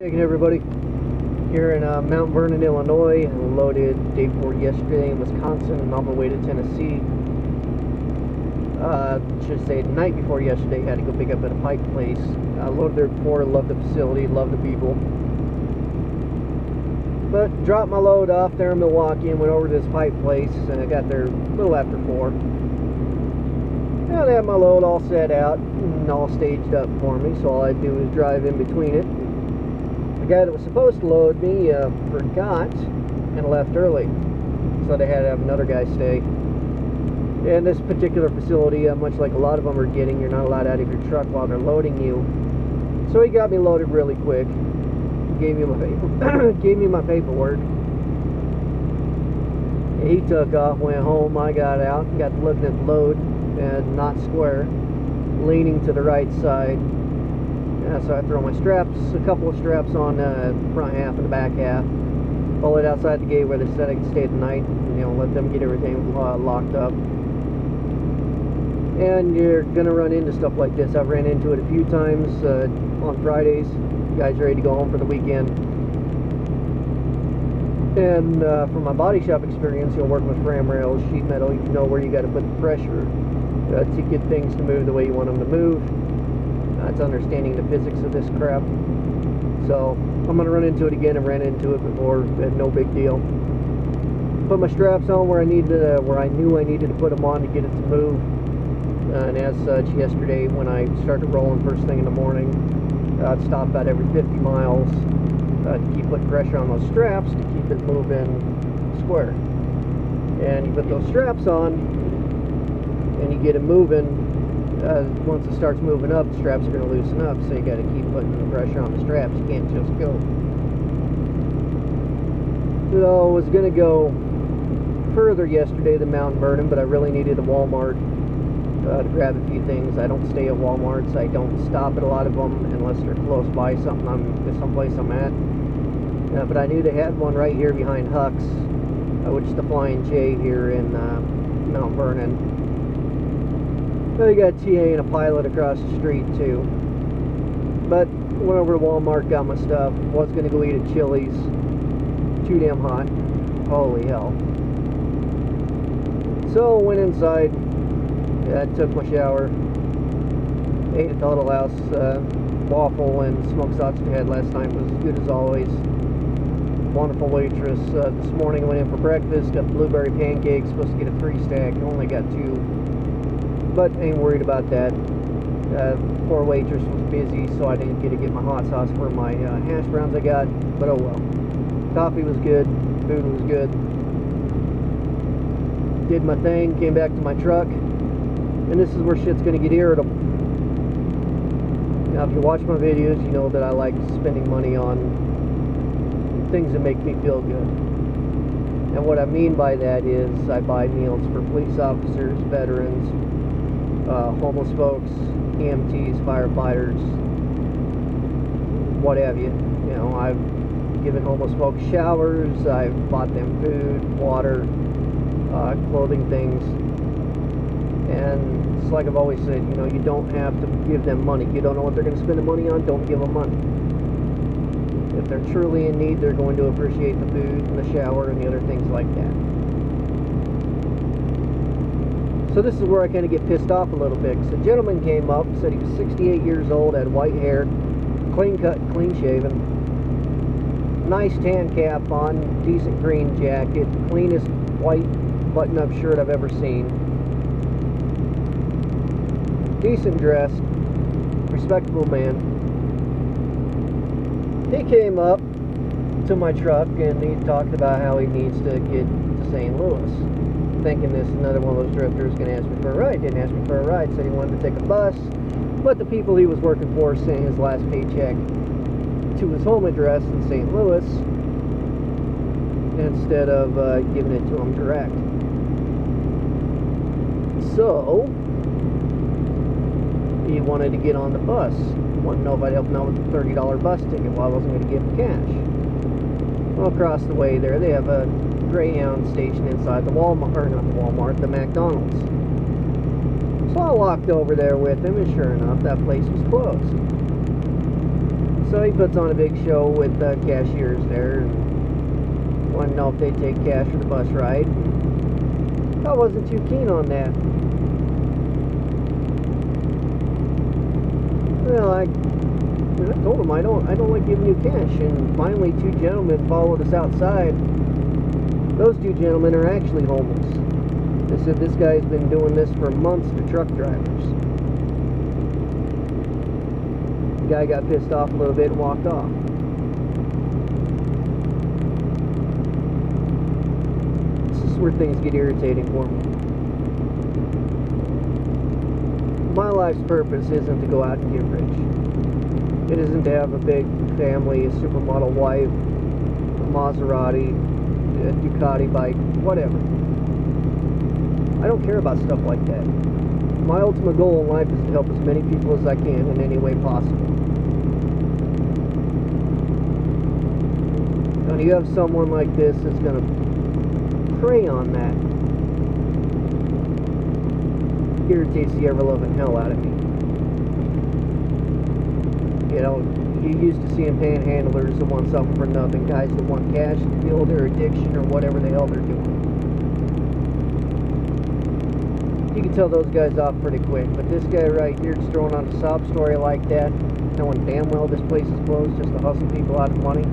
Hey everybody, here in Mount Vernon, Illinois. I loaded day 4 yesterday in Wisconsin and on my way to Tennessee. Should say the night before yesterday, had to go pick up at a pipe place. I loaded there before, loved the facility, loved the people. But dropped my load off there in Milwaukee and went over to this pipe place, and I got there a little after 4. And I had my load all set out and all staged up for me, so all I do is drive in between it. The guy that was supposed to load me forgot and left early, so they had to have another guy stay. And this particular facility, much like a lot of them are getting, you're not allowed out of your truck while they're loading you. So he got me loaded really quick, gave me my paperwork. He took off, went home. I got out, got looking at the load, and not square, leaning to the right side. So I throw my straps, a couple of straps on the front half and the back half, pull it outside the gate where they said I could stay the night, let them get everything locked up. And you're gonna run into stuff like this. I've ran into it a few times on Fridays. Guys ready to go home for the weekend. And from my body shop experience, working with frame rails, sheet metal, you know where you got to put the pressure to get things to move the way you want them to move. It's understanding the physics of this crap. So I'm gonna run into it again. I've ran into it before, no big deal. Put my straps on where I knew I needed to put them on to get it to move. And as such, yesterday when I started rolling first thing in the morning, I'd stop about every 50 miles to keep putting pressure on those straps to keep it moving square. And you put those straps on, and you get it moving. Once it starts moving up, the straps are going to loosen up, so you got to keep putting the pressure on the straps. You can't just go. So I was going to go further yesterday than Mount Vernon, but I really needed a Walmart to grab a few things. I don't stay at Walmarts. I don't stop at a lot of them unless they're close by someplace I'm at. But I knew they had one right here behind Huck's, which is the Flying J here in Mount Vernon. They got TA and a Pilot across the street too. But went over to Walmart, got my stuff. Was gonna go eat at Chili's. Too damn hot. Holy hell. So went inside. Took my shower. Ate at the Huddle House. Waffle and smoked sausage we had last night was as good as always. Wonderful waitress. This morning I went in for breakfast. Got blueberry pancakes. Supposed to get a 3-stack. Only got 2. But ain't worried about that. Poor waitress was busy, so I didn't get to get my hot sauce for my hash browns I got. But oh well. Coffee was good. Food was good. Did my thing. Came back to my truck. And this is where shit's gonna get irritable. Now, if you watch my videos, you know that I like spending money on things that make me feel good. And what I mean by that is I buy meals for police officers, veterans, homeless folks, EMTs, firefighters, what have you. I've given homeless folks showers, I've bought them food, water, clothing things. And it's like I've always said, you don't have to give them money. You don't know what they're going to spend the money on, don't give them money. If they're truly in need, they're going to appreciate the food and the shower and the other things like that. So this is where I kind of get pissed off a little bit. So a gentleman came up, said he was 68 years old, had white hair, clean cut, clean shaven, nice tan cap on, decent green jacket, cleanest white button-up shirt I've ever seen. Decent dressed, respectable man. He came up to my truck and he talked about how he needs to get to St. Louis. Thinking this is another one of those drifters going to ask me for a ride. Didn't ask me for a ride, said he wanted to take a bus. But the people he was working for sent his last paycheck to his home address in St. Louis instead of giving it to him direct. So he wanted to get on the bus. Wanted to know if I'd help him out with the $30 bus ticket while I wasn't going to give him cash. Well, across the way there, they have a Greyhound station inside the Walmart, or not the Walmart, the McDonald's. So I walked over there with him, and sure enough, that place was closed. So he puts on a big show with cashiers there and wanted to know if they'd take cash for the bus ride. I wasn't too keen on that. Well, I told him I don't like giving you cash, and finally 2 gentlemen followed us outside. Those 2 gentlemen are actually homeless. They said this guy's been doing this for months to truck drivers. The guy got pissed off a little bit and walked off. This is where things get irritating for me. My life's purpose isn't to go out and get rich. It isn't to have a big family, a supermodel wife, a Maserati, a Ducati bike, whatever. I don't care about stuff like that. My ultimate goal in life is to help as many people as I can in any way possible. When you have someone like this that's going to prey on that, it irritates the ever-loving hell out of me. You know, you used to seeing panhandlers that want something for nothing, guys that want cash to fuel their addiction or whatever the hell they're doing. You can tell those guys off pretty quick, but this guy right here is throwing on a sob story like that, knowing damn well this place is closed just to hustle people out of money.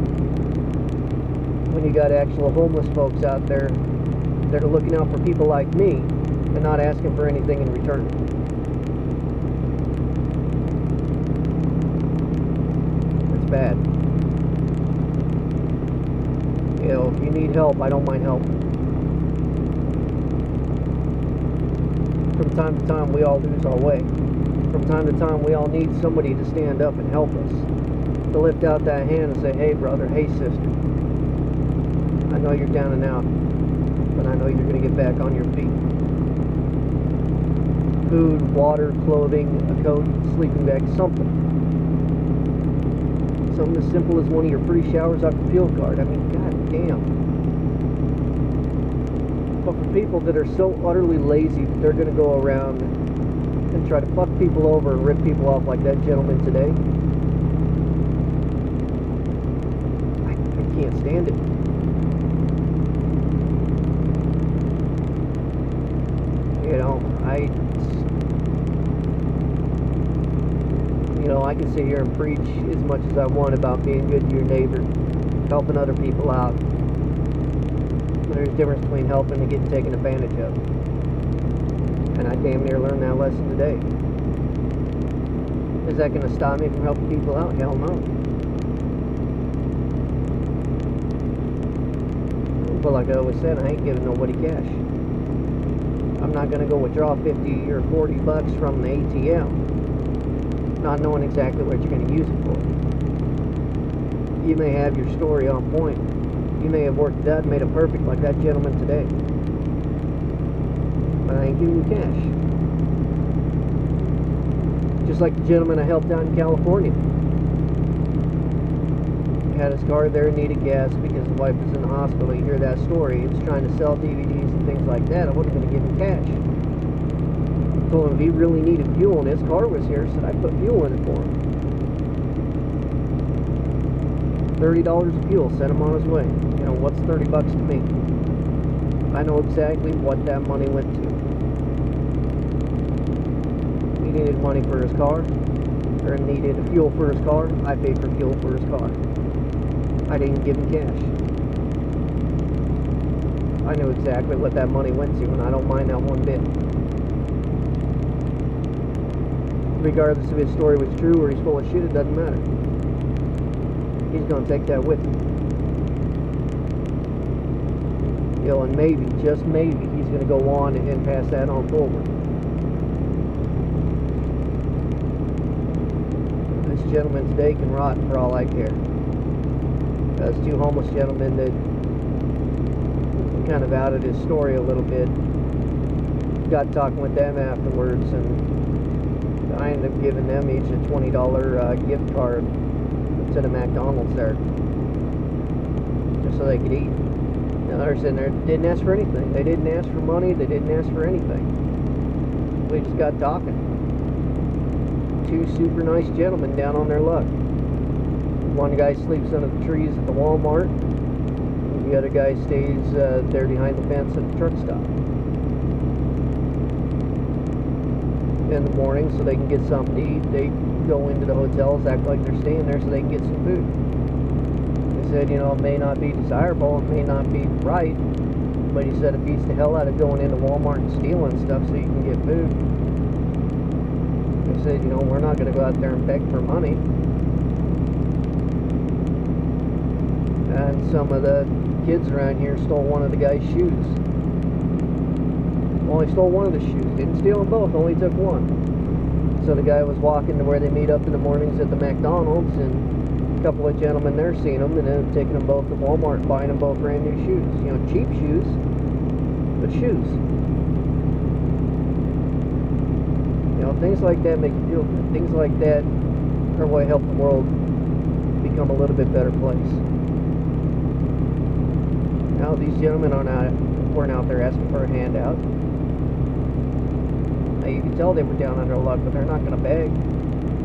When you got actual homeless folks out there that are looking out for people like me and not asking for anything in return. It's bad. You know, if you need help, I don't mind helping. From time to time, we all lose our way. From time to time, we all need somebody to stand up and help us. To lift out that hand and say, hey brother, hey sister, I know you're down and out, but I know you're going to get back on your feet. Food, water, clothing, a coat, sleeping bag, something. Something as simple as one of your free showers off your fuel card. I mean, god damn. But for people that are so utterly lazy that they're going to go around and try to fuck people over and rip people off like that gentleman today, I can't stand it. You know, I can sit here and preach as much as I want about being good to your neighbor, helping other people out. There's a difference between helping and getting taken advantage of. And I damn near learned that lesson today. Is that going to stop me from helping people out? Hell no. But like I always said, I ain't giving nobody cash. I'm not going to go withdraw 50 or 40 bucks from the ATM, not knowing exactly what you're going to use it for. You may have your story on point. You may have worked it out and made it perfect like that gentleman today. But I ain't giving you cash. Just like the gentleman I helped out in California. He had his car there, needed gas because his wife was in the hospital. You hear that story. He was trying to sell DVDs and things like that. I wasn't going to give him cash. I told him if he really needed fuel and his car was here, so I'd put fuel in it for him. $30 of fuel, sent him on his way. You know, what's 30 bucks to me? I know exactly what that money went to. He needed money for his car, or needed fuel for his car. I paid for fuel for his car. I didn't give him cash. I knew exactly what that money went to, and I don't mind that one bit. Regardless if his story was true or he's full of shit, it doesn't matter. He's going to take that with him. You know, and maybe, just maybe, he's going to go on and pass that on forward. This gentleman today can rot for all I care. There's 2 homeless gentlemen that kind of outed his story a little bit. Got talking with them afterwards, and I ended up giving them each a $20 gift card to the McDonald's there, just so they could eat. Now they're sitting there, didn't ask for anything. They didn't ask for money. They didn't ask for anything. We just got talking. 2 super nice gentlemen down on their luck. One guy sleeps under the trees at the Walmart. The other guy stays there behind the fence at the truck stop in the morning so they can get something to eat. They go into the hotels, act like they're staying there so they can get some food. He said, you know, it may not be desirable, it may not be right, but he said it beats the hell out of going into Walmart and stealing stuff so you can get food. He said, you know, we're not going to go out there and beg for money. And some of the kids around here stole one of the guy's shoes. Only stole one of the shoes, didn't steal them both, only took one. So the guy was walking to where they meet up in the mornings at the McDonald's, and a couple of gentlemen there seen them, and then taking them both to Walmart and buying them both brand new shoes. You know, cheap shoes, but shoes. You know, things like that make you feel good. Things like that are what help the world become a little bit better place. Now these gentlemen weren't out there asking for a handout. Now you can tell they were down under luck, but they're not going to beg.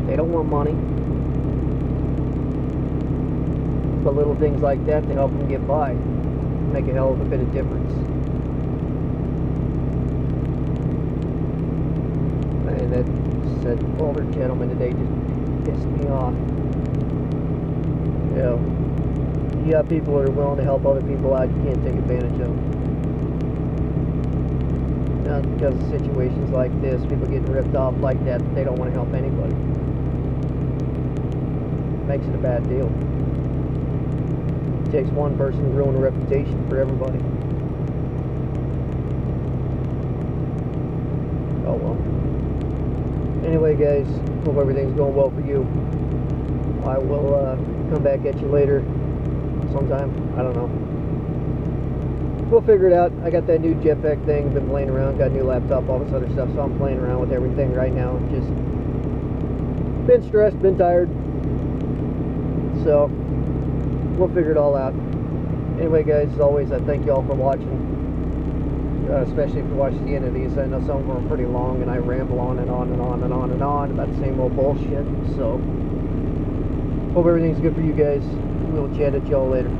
They don't want money. But little things like that to help them get by make a hell of a bit of difference. And that older gentleman today just pissed me off. You know, you got people that are willing to help other people out, you can't take advantage of them. Now, because of situations like this, people getting ripped off like that, they don't want to help anybody. Makes it a bad deal. It takes one person to ruin a reputation for everybody. Oh well. Anyway guys, hope everything's going well for you. I will come back at you later sometime. I don't know. We'll figure it out. I got that new jetpack thing, been playing around, got a new laptop, all this other stuff, so I'm playing around with everything right now. Just been stressed, been tired. So we'll figure it all out. Anyway guys, as always, I thank you all for watching. Especially if you watch the end of these. I know some of them are pretty long and I ramble on and on and on and on and on about the same old bullshit. So hope everything's good for you guys. We'll chat at y'all later.